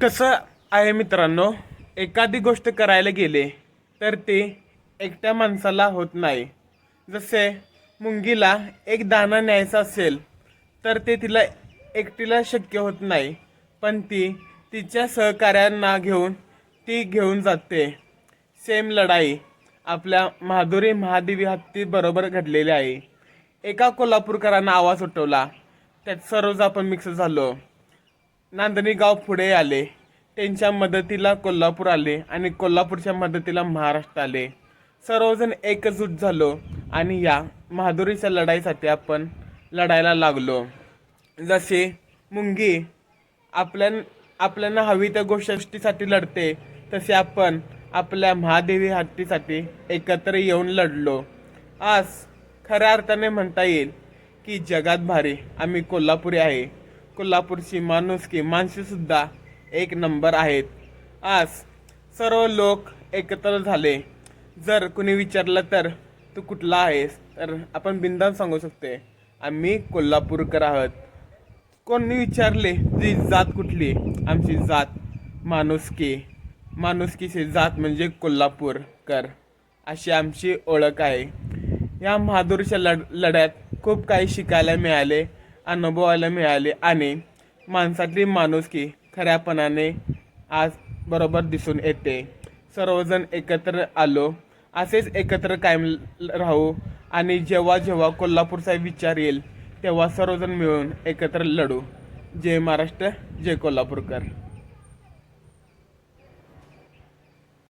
कसं आहे मित्रांनो, एखादी गोष्ट करायला गेले तर ते एकट्या माणसाला होत नाही. जसे मुंगीला एक दाणा न्यायचा असेल तर ते तिला एकटीला शक्य होत नाही, पण ती तिच्या सहकाऱ्यांना घेऊन ती घेऊन जाते. सेम लढाई आपल्या माधुरी महादेवी हत्ती बरोबर घडलेली आहे. एका कोल्हापूरकरांना आवाज उठवला, त्यात सर्वच आपण मिक्स झालो. नांदणी गाव पुढे आले, त्यांच्या मदतीला कोल्हापूर आले आणि कोल्हापूरच्या मदतीला महाराष्ट्र आले. सर्वजण एकजूट झालो आणि या महादुरीच्या लढाईसाठी आपण लढायला लागलो. जसे मुंगी आपल्याला हवी त्या गोष्टीसाठी लढते, तसे आपण आपल्या महादेवी हत्तीसाठी एकत्र येऊन लढलो. आज खऱ्या अर्थाने म्हणता येईल की जगात भारी आम्ही कोल्हापुरी आहे. कोल्हापूरची माणुसकी माणसेसुद्धा एक नंबर आहेत. आज सर्व लोक एकत्र झाले. जर कुणी विचारलं तर तू कुठला आहेस, तर आपण बिनधास्त सांगू शकते आम्ही कोल्हापूरकर आहोत. कोणी विचारले तुझी जात कुठली, आमची जात माणुसकी, माणुसकीची जात म्हणजे कोल्हापूरकर, अशी आमची ओळख आहे. या महादुरीच्या लढ्यात खूप काही शिकायला मिळाले, अनुभवायला मिळाले आणि माणसातली माणुसकी खऱ्यापणाने आज बरोबर दिसून येते. सर्वजण एकत्र आलो, असेच एकत्र कायम राहू आणि जेव्हा जेव्हा कोल्हापूरचा विचार येईल तेव्हा सर्वजण मिळून एकत्र लढू. जय महाराष्ट्र, जय कोल्हापूरकर.